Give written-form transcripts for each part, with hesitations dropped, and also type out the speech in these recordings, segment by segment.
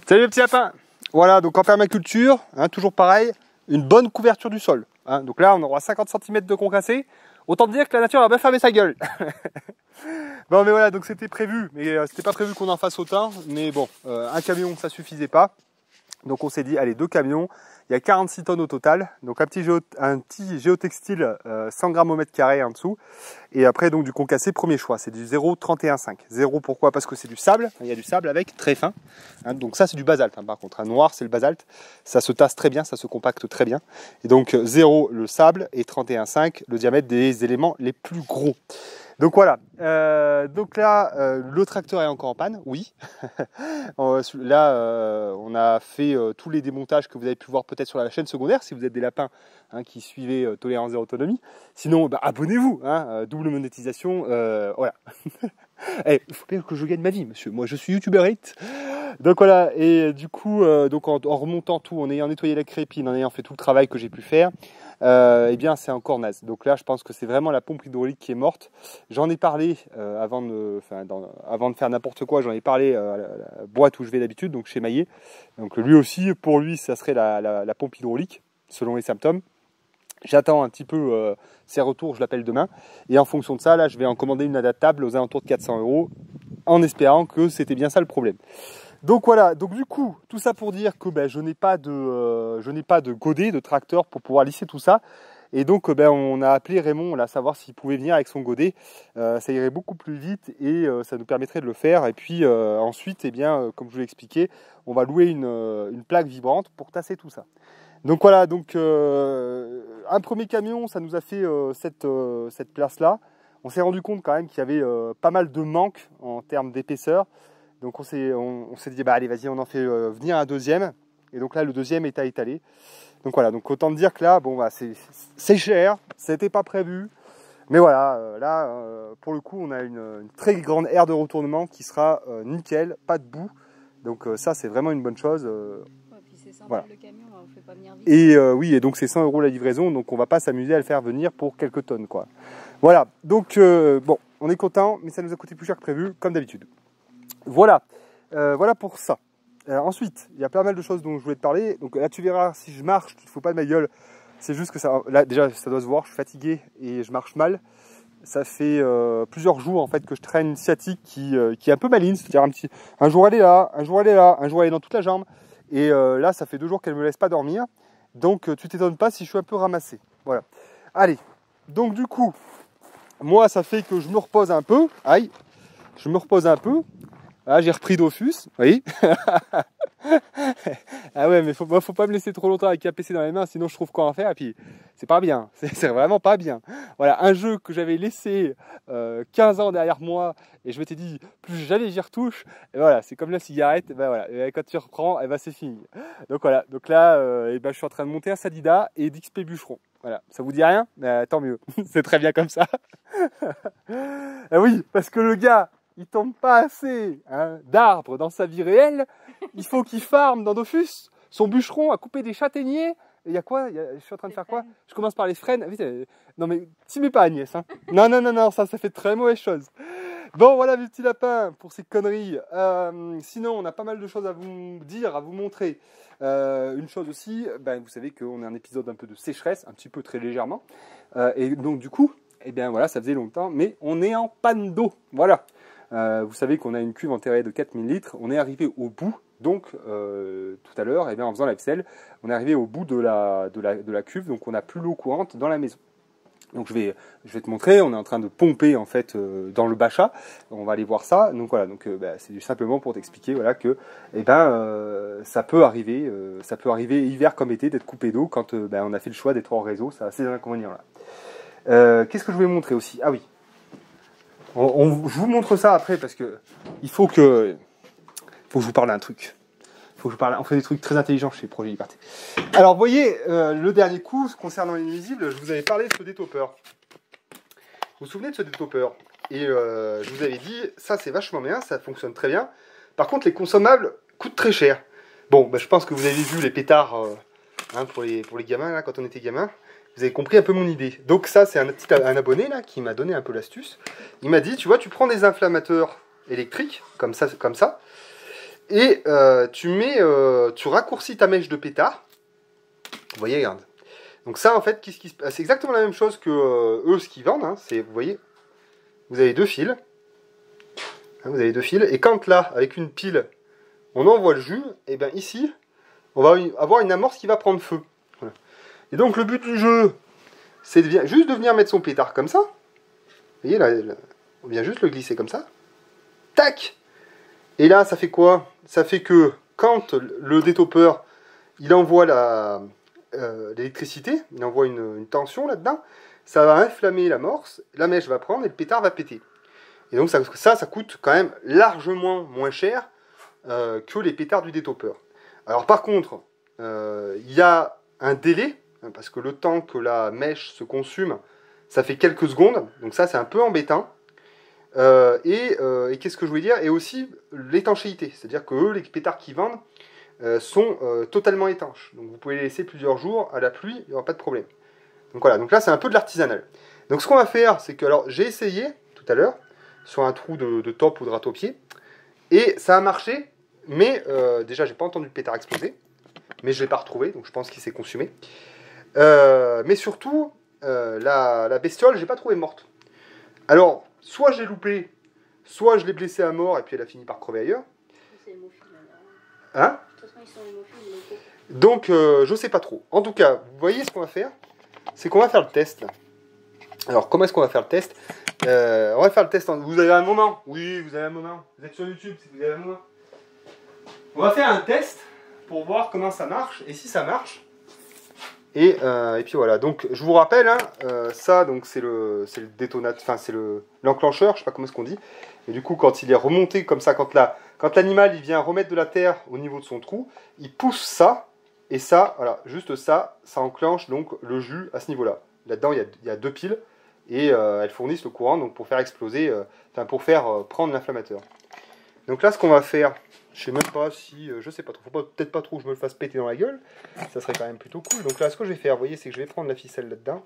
Salut les petits lapins. Voilà, donc en permaculture, hein, toujours pareil, une bonne couverture du sol. Hein. Donc là, on aura 50 cm de concassé. Autant dire que la nature a bien fermé sa gueule. Bon, mais voilà, donc c'était prévu, mais c'était pas prévu qu'on en fasse autant. Mais bon, un camion, ça suffisait pas. Donc on s'est dit, allez, 2 camions. Il y a 46 tonnes au total. Donc un petit géotextile 100 grammes au mètre carré en dessous. Et après, donc du concassé, premier choix, c'est du 0,31,5. 0 pourquoi? Parce que c'est du sable. Il y a du sable avec, très fin. Hein, donc ça, c'est du basalte. Hein, par contre, un noir, c'est le basalte. Ça se tasse très bien, ça se compacte très bien. Et donc 0 le sable et 31,5 le diamètre des éléments les plus gros. Donc voilà, donc là, le tracteur est encore en panne, oui. Là, on a fait tous les démontages que vous avez pu voir peut-être sur la chaîne secondaire, si vous êtes des lapins hein, qui suivez Tolérance Zéro Autonomie. Sinon, bah, abonnez-vous, hein, double monétisation, voilà. Il faut bien que je gagne ma vie, monsieur. Moi, je suis youtubeur hit. Donc voilà, et du coup, donc en remontant tout, en ayant nettoyé la crépine, en ayant fait tout le travail que j'ai pu faire, eh bien c'est encore naze. Donc là, je pense que c'est vraiment la pompe hydraulique qui est morte. J'en ai parlé avant de faire n'importe quoi, j'en ai parlé à la boîte où je vais d'habitude, donc chez Maillet. Donc lui aussi, pour lui, ça serait la pompe hydraulique, selon les symptômes. J'attends un petit peu ses retours, je l'appelle demain. Et en fonction de ça, là, je vais en commander une adaptable aux alentours de 400 €, en espérant que c'était bien ça le problème. Donc voilà, donc du coup, tout ça pour dire que ben, je n'ai pas de godet, de tracteur pour pouvoir lisser tout ça. Et donc ben, on a appelé Raymond là, savoir s'il pouvait venir avec son godet. Ça irait beaucoup plus vite et ça nous permettrait de le faire. Et puis ensuite, eh bien, comme je vous l'ai expliqué, on va louer une plaque vibrante pour tasser tout ça. Donc voilà, donc un premier camion, ça nous a fait cette place-là. On s'est rendu compte quand même qu'il y avait pas mal de manques en termes d'épaisseur. Donc on s'est dit, bah allez, vas-y, on en fait venir un deuxième. Et donc là, le deuxième est à étaler. Donc voilà, donc autant dire que là, bon, bah, c'est cher, c'était pas prévu. Mais voilà, là, pour le coup, on a une très grande aire de retournement qui sera nickel, pas de boue. Donc ça, c'est vraiment une bonne chose. Ouais, puis c'est 100 voilà. le camion, on ne fait pas venir vite. Et oui, et donc c'est 100 € la livraison, donc on va pas s'amuser à le faire venir pour quelques tonnes, quoi. Voilà, donc bon, on est content, mais ça nous a coûté plus cher que prévu, comme d'habitude. Voilà, voilà pour ça. Ensuite, il y a pas mal de choses dont je voulais te parler. Donc là, tu verras, si je marche, tu te fous pas de ma gueule. C'est juste que ça, là déjà, ça doit se voir, je suis fatigué et je marche mal. Ça fait plusieurs jours en fait que je traîne une sciatique qui est un peu maligne, c'est-à-dire un jour elle est là, un jour elle est là, un jour elle est dans toute la jambe. Et là, ça fait 2 jours qu'elle me laisse pas dormir. Donc tu t'étonnes pas si je suis un peu ramassé. Voilà. Allez, donc du coup, moi, ça fait que je me repose un peu. Aïe, je me repose un peu. Ah, j'ai repris Dofus, vous voyez. Ah ouais, mais faut pas me laisser trop longtemps avec un PC dans les mains, sinon je trouve quoi en faire, et puis c'est pas bien, c'est vraiment pas bien. Voilà, un jeu que j'avais laissé 15 ans derrière moi, et je m'étais dit, plus jamais j'y retouche, et voilà, c'est comme la cigarette, et ben voilà, et quand tu reprends, et ben c'est fini. Donc voilà, donc là, et ben je suis en train de monter un Sadida et d'XP Bûcheron. Voilà, ça vous dit rien? Tant mieux, c'est très bien comme ça. Ah oui, parce que le gars, il tombe pas assez hein, d'arbres dans sa vie réelle, il faut qu'il farme dans Dofus, son bûcheron a coupé des châtaigniers, et il y a quoi je suis en train de faire quoi? Je commence par les frênes, non mais t'y mets pas Agnès, hein. Non, ça fait très mauvaise chose. Bon voilà mes petits lapins, pour ces conneries, sinon on a pas mal de choses à vous dire, à vous montrer. Une chose aussi, ben, vous savez qu'on est un épisode un peu de sécheresse, un petit peu très légèrement, et donc du coup, eh bien voilà, ça faisait longtemps, mais on est en panne d'eau, voilà. Vous savez qu'on a une cuve enterrée de 4000 litres, on est arrivé au bout, donc tout à l'heure, eh bien, en faisant la vaisselle, on est arrivé au bout de la cuve, donc on n'a plus l'eau courante dans la maison. Donc je vais te montrer, on est en train de pomper en fait dans le bachat, on va aller voir ça. Donc voilà, donc c'est simplement pour t'expliquer voilà que eh ben ça peut arriver hiver comme été d'être coupé d'eau quand on a fait le choix d'être hors réseau, ça a ces inconvénients là. Qu'est-ce que je voulais montrer aussi? Ah oui. Je vous montre ça après parce que il faut que je vous parle d'un truc. On fait des trucs très intelligents chez Projet Liberté. Alors, vous voyez, le dernier coup, concernant les nuisibles, je vous avais parlé de ce détoppeur. Vous vous souvenez de ce détoppeur? Et je vous avais dit, ça c'est vachement bien, ça fonctionne très bien. Par contre, les consommables coûtent très cher. Bon, je pense que vous avez vu les pétards hein, pour les gamins, là, quand on était gamin. Vous avez compris un peu mon idée. Donc ça, c'est un abonné là qui m'a donné un peu l'astuce. Il m'a dit, tu vois, tu prends des inflammateurs électriques, comme ça, Et tu raccourcis ta mèche de pétard. Vous voyez, regarde. Donc ça, en fait, c'est exactement la même chose que eux, ce qu'ils vendent. Hein. Vous voyez, vous avez 2 fils. Hein, vous avez 2 fils. Et quand là, avec une pile, on envoie le jus, et bien ici, on va avoir une amorce qui va prendre feu. Voilà. Et donc le but du jeu, c'est juste de venir mettre son pétard comme ça. Vous voyez, là, on vient juste le glisser comme ça. Tac! Et là, ça fait quoi? Ça fait que quand le détopeur, il envoie l'électricité, il envoie une tension là-dedans, ça va inflammer l'amorce, la mèche va prendre et le pétard va péter. Et donc ça coûte quand même largement moins cher que les pétards du détopeur. Alors par contre, il y a un délai, hein, parce que le temps que la mèche se consume, ça fait quelques secondes, donc ça c'est un peu embêtant. Et qu'est-ce que je voulais dire? Et aussi l'étanchéité, c'est-à-dire que eux, les pétards qu'ils vendent sont totalement étanches. Donc vous pouvez les laisser plusieurs jours à la pluie, il n'y aura pas de problème. Donc voilà, donc là c'est un peu de l'artisanal. Donc ce qu'on va faire, c'est que, alors j'ai essayé tout à l'heure, sur un trou de top ou de râteau-pied, et ça a marché, mais déjà j'ai pas entendu le pétard exploser, mais je l'ai pas retrouvé, donc je pense qu'il s'est consumé. Mais surtout, la bestiole, j'ai pas trouvé morte. Alors, soit j'ai loupé, soit je l'ai blessée à mort et puis elle a fini par crever ailleurs. Hein? Donc, je sais pas trop. En tout cas, vous voyez ce qu'on va faire? C'est qu'on va faire le test. Là. Alors, comment est-ce qu'on va faire le test? On va faire le test. Vous avez un moment? Oui, vous avez un moment. Vous êtes sur YouTube si vous avez un moment. On va faire un test pour voir comment ça marche et si ça marche. Et puis voilà. Donc, je vous rappelle, hein, ça, donc c'est le détonateur, enfin c'est l'enclencheur, je sais pas comment est-ce qu'on dit. Et du coup, quand il est remonté comme ça, quand l'animal il vient remettre de la terre au niveau de son trou, il pousse ça. Et ça, voilà, juste ça, ça enclenche donc le jus à ce niveau-là. Là-dedans, il y a 2 piles et elles fournissent le courant donc pour faire exploser, pour faire prendre l'inflammateur. Donc là, ce qu'on va faire, je sais même pas si, je sais pas trop, faut peut-être pas trop que je me le fasse péter dans la gueule, ça serait quand même plutôt cool. Donc là, ce que je vais faire, vous voyez, c'est que je vais prendre la ficelle là-dedans.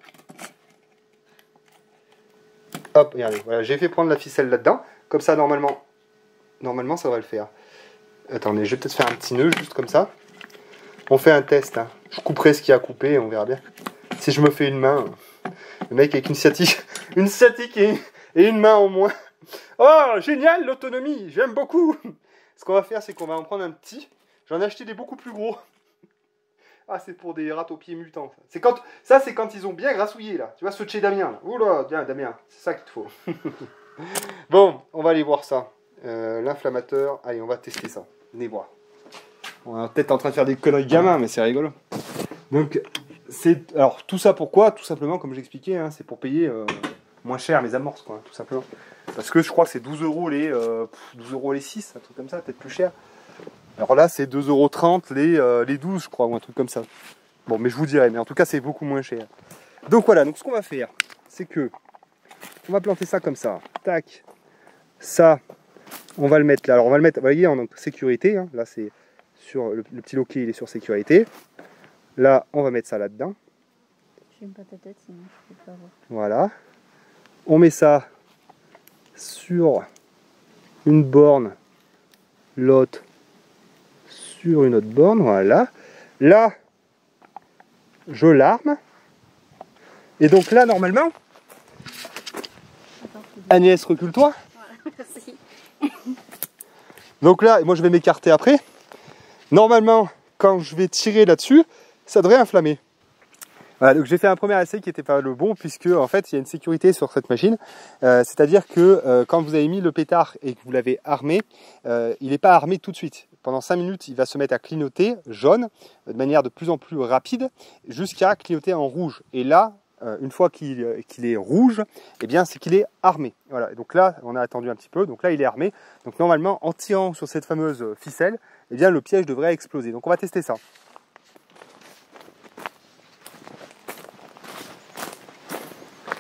Hop, regardez, voilà, j'ai fait prendre la ficelle là-dedans, comme ça, normalement, ça devrait le faire. Attendez, je vais peut-être faire un petit nœud, juste comme ça. On fait un test, hein. Je couperai ce qu'il y a à couper et on verra bien. Si je me fais une main, le mec avec une sciatique et une main en moins. Oh, génial l'autonomie, j'aime beaucoup. Ce qu'on va faire, c'est qu'on va en prendre un petit. J'en ai acheté des beaucoup plus gros. Ah, c'est pour des râteaux-pieds mutants. Ça, c'est quand ils ont bien grassouillé, là. Tu vois, ce chez Damien, là. Oula, bien, Damien, c'est ça qu'il te faut. Bon, on va aller voir ça. L'inflammateur, allez, on va tester ça. Venez voir. On est peut-être en train de faire des conneries de gamin, mais c'est rigolo. Donc, alors, tout ça pourquoi? Tout simplement, comme j'expliquais, hein, c'est pour payer moins cher les amorces, quoi, tout simplement. Parce que je crois que c'est 12 € les 6, un truc comme ça, peut-être plus cher. Alors là, c'est 2,30 € les 12, je crois, ou un truc comme ça. Bon, mais je vous dirai, mais en tout cas, c'est beaucoup moins cher. Donc voilà, donc ce qu'on va faire, c'est que on va planter ça comme ça. Tac. Ça, on va le mettre là. Alors, on va le mettre, vous voyez, en sécurité. Hein. Là, c'est sur le petit loquet, il est sur sécurité. Là, on va mettre ça là-dedans. J'aime pas ta tête, sinon je peux pas voir. Voilà. On met ça sur une borne, l'autre sur une autre borne, voilà. Là, je l'arme. Et donc là, normalement, Agnès, recule-toi. Voilà, merci. Donc là, moi je vais m'écarter après. Normalement, quand je vais tirer là-dessus, ça devrait inflammer. Voilà, donc j'ai fait un premier essai qui n'était pas le bon, puisque en fait il y a une sécurité sur cette machine. C'est-à-dire que quand vous avez mis le pétard et que vous l'avez armé, il n'est pas armé tout de suite. Pendant 5 minutes, il va se mettre à clignoter jaune, de manière de plus en plus rapide, jusqu'à clignoter en rouge. Et là, une fois qu'il est rouge, eh bien c'est qu'il est armé. Voilà. Et donc là, on a attendu un petit peu. Donc là, il est armé. Donc normalement, en tirant sur cette fameuse ficelle, eh bien le piège devrait exploser. Donc on va tester ça.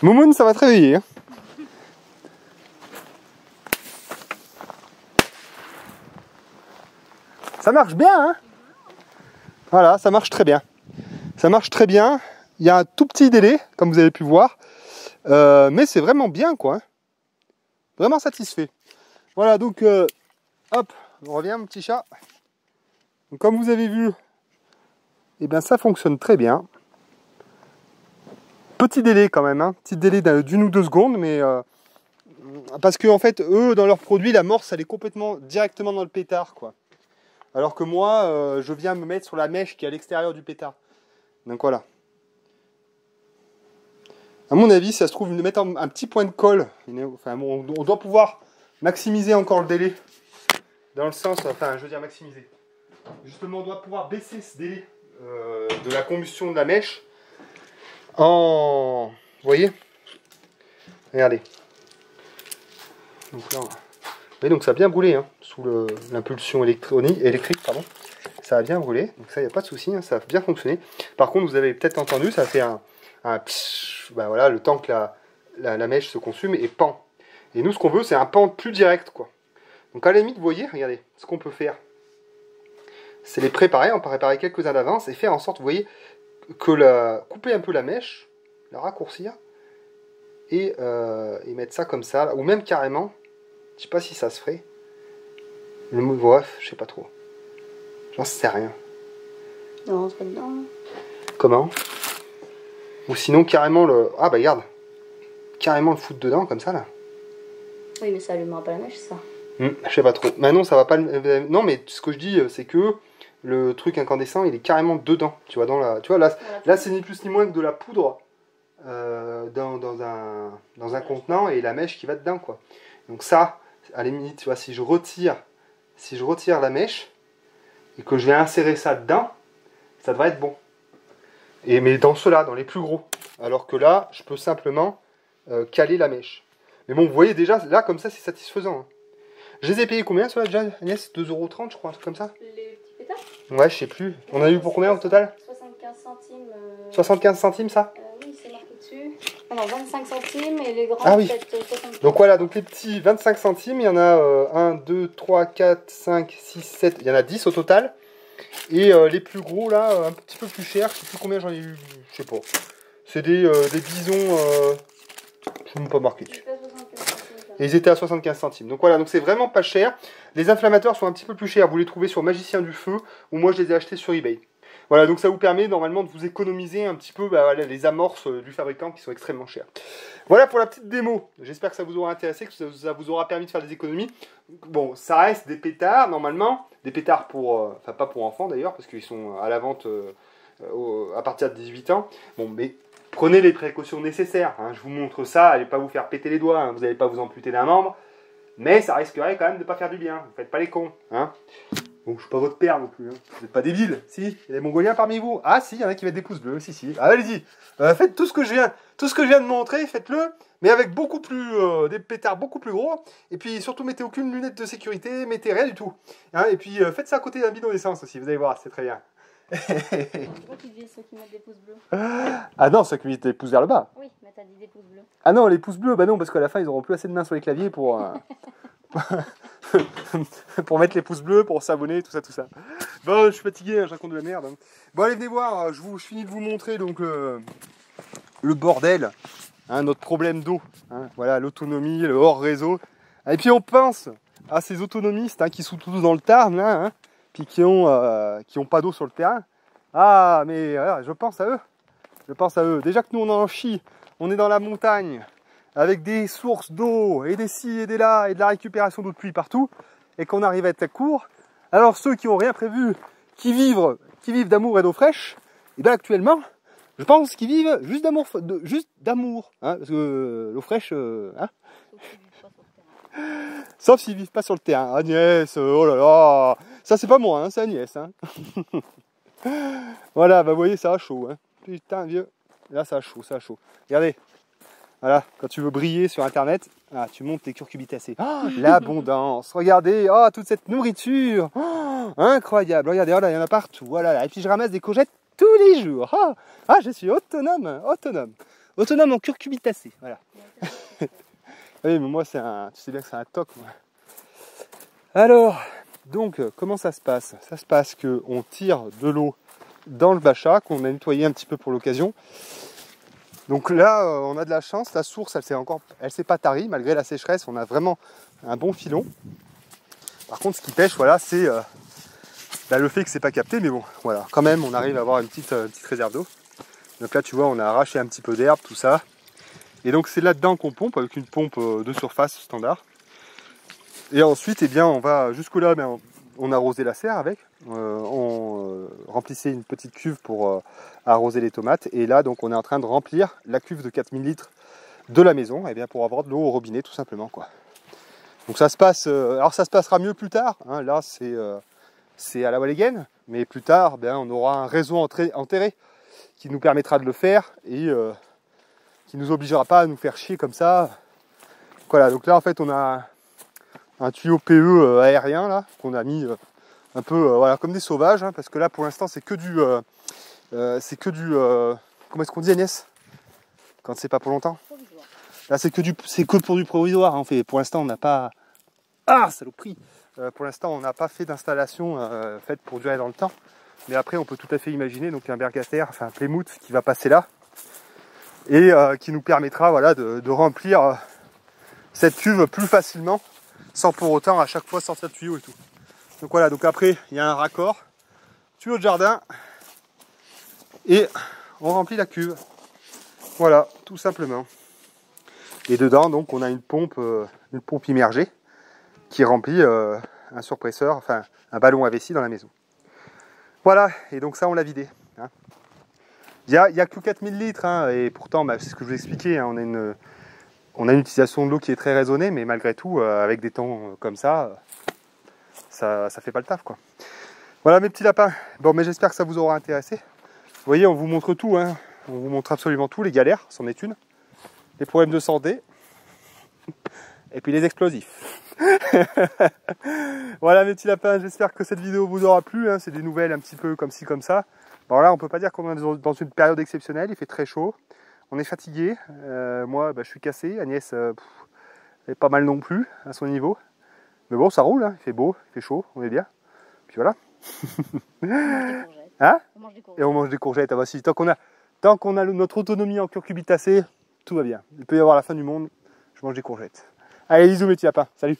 Moumoun, ça va te réveiller. Hein. Ça marche bien, hein? Voilà, ça marche très bien. Ça marche très bien. Il y a un tout petit délai, comme vous avez pu voir. Mais c'est vraiment bien, quoi. Hein. Vraiment satisfait. Voilà, donc, hop, reviens mon petit chat. Donc, comme vous avez vu, eh bien, ça fonctionne très bien. Petit délai quand même, hein. Petit délai d'une ou deux secondes, mais parce que en fait, eux, dans leurs produits, l'amorce, elle est complètement directement dans le pétard, quoi. Alors que moi, je viens me mettre sur la mèche qui est à l'extérieur du pétard. Donc voilà. À mon avis, ça se trouve, de mettre un petit point de colle. Enfin, bon, on doit pouvoir maximiser encore le délai. Dans le sens, enfin, je veux dire maximiser. Justement, on doit pouvoir baisser ce délai de la combustion de la mèche. Vous voyez? Regardez. Donc là, oui, donc ça a bien brûlé, hein, sous l'impulsion électrique, pardon. Ça a bien brûlé, donc ça, il n'y a pas de souci, hein, ça a bien fonctionné. Par contre, vous avez peut-être entendu, ça fait un psh, ben voilà, le temps que la mèche se consume et pan. Et nous, ce qu'on veut, c'est un pan plus direct, quoi. Donc à la limite, vous voyez, regardez, ce qu'on peut faire, c'est les préparer, on peut préparer quelques-uns d'avance et faire en sorte, vous voyez, couper un peu la mèche, la raccourcir, et mettre ça comme ça, ou même carrément, je sais pas si ça se ferait, bref, je sais pas trop, j'en sais rien. Non, on se met dedans. Comment? Ou sinon carrément ah bah regarde, carrément le foutre dedans comme ça là. Oui, mais ça allumera pas la mèche, ça. Je sais pas trop. Mais non, ça va pas. Non, mais ce que je dis, c'est que le truc incandescent, il est carrément dedans. Tu vois, tu vois là c'est ni plus ni moins que de la poudre dans un contenant et la mèche qui va dedans, quoi. Donc ça, à la limite, tu vois, si je retire la mèche et que je vais insérer ça dedans, ça devrait être bon. Mais dans ceux-là, dans les plus gros. Alors que là, je peux simplement caler la mèche. Mais bon, vous voyez déjà, là, comme ça, c'est satisfaisant. Hein. Je les ai payés combien, ceux-là, déjà, Agnès? 2,30 €, je crois, un truc comme ça? Les petits pétards? Ouais, je sais plus. On a eu pour combien au total? 75 centimes. 75 centimes, ça? Oui, c'est marqué dessus. Ah non, 25 centimes et les grands, ah oui. peut-être 75. Donc voilà, donc les petits 25 centimes, il y en a 1, 2, 3, 4, 5, 6, 7, il y en a 10 au total. Et les plus gros, là, un petit peu plus cher, je sais plus combien j'en ai eu, je sais pas. C'est des bisons, je ne sais pas marqué dessus. Et ils étaient à 75 centimes. Donc voilà, donc c'est vraiment pas cher. Les inflammateurs sont un petit peu plus chers. Vous les trouvez sur Magicien du Feu ou moi je les ai achetés sur eBay. Voilà, donc ça vous permet normalement de vous économiser un petit peu voilà, les amorces du fabricant qui sont extrêmement chères. Voilà pour la petite démo. J'espère que ça vous aura intéressé, que ça vous aura permis de faire des économies. Bon, ça reste des pétards normalement. Des pétards pour... Enfin, pas pour enfants d'ailleurs, parce qu'ils sont à la vente à partir de 18 ans. Bon, mais... Prenez les précautions nécessaires, hein. Je vous montre ça, allez pas vous faire péter les doigts, hein. Vous n'allez pas vous amputer d'un membre, mais ça risquerait quand même de ne pas faire du bien, vous faites pas les cons. Hein. Bon, je suis pas votre père non plus, hein. Vous n'êtes pas débile, si, il y a des Mongoliens parmi vous. Ah si, il y en a qui mettent des pouces bleus, si. Ah, allez-y, faites tout ce que je viens de montrer, faites-le, mais avec beaucoup plus, des pétards beaucoup plus gros, et puis surtout mettez aucune lunette de sécurité, mettez rien du tout. Hein. Et puis faites ça à côté d'un bidon d'essence aussi, vous allez voir, c'est très bien. C'est quoi qui dit ceux qui mettent des pouces bleus? Ah non, ceux qui mettent des pouces vers le bas. Oui, mais t'as dit des pouces bleus. Ah non, les pouces bleus, bah non, parce qu'à la fin, ils auront plus assez de mains sur les claviers pour, pour mettre les pouces bleus, pour s'abonner, tout ça. Bon, je suis fatigué, je raconte de la merde. Bon, allez, venez voir, je finis de vous montrer donc le bordel, hein, notre problème d'eau. Hein, voilà, l'autonomie, le hors-réseau. Et puis on pense à ces autonomistes hein, qui sont tous dans le Tarn, là, hein, puis qui ont pas d'eau sur le terrain. Ah, mais je pense à eux. Déjà que nous on en chie, on est dans la montagne, avec des sources d'eau, et des ci et des là, et de la récupération d'eau de pluie partout, et qu'on arrive à être à court. Alors ceux qui n'ont rien prévu, qui vivent d'amour et d'eau fraîche, et bien actuellement, je pense qu'ils vivent juste d'amour, hein, parce que l'eau fraîche, hein. Sauf s'ils vivent pas sur le terrain. Agnès, oh là là, ça c'est pas moi, hein, c'est Agnès. Hein. Voilà, bah vous voyez, ça a chaud. Hein. Putain, vieux. Là, ça a chaud. Regardez. Voilà, quand tu veux briller sur Internet, tu montes tes curcubitacées. Oh, l'abondance. Regardez, toute cette nourriture. Oh, incroyable. Regardez, oh là, il y en a partout. Voilà. Et puis je ramasse des courgettes tous les jours. Je suis autonome en curcubitacées. Voilà. Oui, mais moi, tu sais bien que c'est un toc. Moi. Alors, donc, comment ça se passe? Ça se passe qu'on tire de l'eau dans le bachat, qu'on a nettoyé un petit peu pour l'occasion. Donc là, on a de la chance. La source, elle s'est pas tarie. Malgré la sécheresse, on a vraiment un bon filon. Par contre, ce qui pêche, voilà, c'est le fait que c'est pas capté, mais bon, voilà, quand même, on arrive à avoir une petite réserve d'eau. Donc là, tu vois, on a arraché un petit peu d'herbe, tout ça. Et donc, c'est là-dedans qu'on pompe, avec une pompe de surface standard. Et ensuite, eh bien, on va jusque là, on arrosait la serre avec. On remplissait une petite cuve pour arroser les tomates. Et là, donc, on est en train de remplir la cuve de 4000 litres de la maison, eh bien, pour avoir de l'eau au robinet, tout simplement, quoi. Donc ça se passe, alors ça se passera mieux plus tard. Hein, là, c'est à la Walligen, mais plus tard, ben, on aura un réseau enterré qui nous permettra de le faire et qui nous obligera pas à nous faire chier comme ça. Voilà, donc là, en fait, on a un tuyau PE aérien là qu'on a mis un peu voilà, comme des sauvages, hein, parce que là, pour l'instant, c'est que du, comment est-ce qu'on dit, Agnès, quand c'est pas pour longtemps? Là, c'est que pour du provisoire. Hein. Pour l'instant, on n'a pas. Ah, saloperie. Pour l'instant, on n'a pas fait d'installation faite pour durer dans le temps. Mais après, on peut tout à fait imaginer donc un bergater, enfin un Plymouth qui va passer là et qui nous permettra, voilà, de remplir cette cuve plus facilement, sans pour autant à chaque fois sortir de tuyau et tout. Donc voilà. Donc après, il y a un raccord, tuyau de jardin et on remplit la cuve. Voilà, tout simplement. Et dedans, donc, on a une pompe immergée qui remplit un surpresseur, enfin un ballon à vessie dans la maison. Voilà, et donc ça, on l'a vidé. Hein. Il n'y a que 4000 litres, hein, et pourtant, c'est ce que je vous expliquais, hein, on a une utilisation de l'eau qui est très raisonnée, mais malgré tout, avec des temps comme ça fait pas le taf, quoi. Voilà mes petits lapins. Bon, mais j'espère que ça vous aura intéressé. Vous voyez, on vous montre tout, hein. On vous montre absolument tout, les galères, c'en est une. Les problèmes de santé, et puis les explosifs. Voilà mes petits lapins, j'espère que cette vidéo vous aura plu, hein. C'est des nouvelles un petit peu comme ci comme ça. Bon là, on peut pas dire qu'on est dans une période exceptionnelle, il fait très chaud, on est fatigué, moi je suis cassé, Agnès elle est pas mal non plus à son niveau. Mais bon, ça roule, hein. Il fait beau, il fait chaud, on est bien. Puis voilà. Hein? On mange des courgettes. Et on mange des courgettes, ah, voici, tant qu'on a notre autonomie en curcubitacée, tout va bien. Il peut y avoir la fin du monde, je mange des courgettes. Allez, bisous mes petits lapins, salut!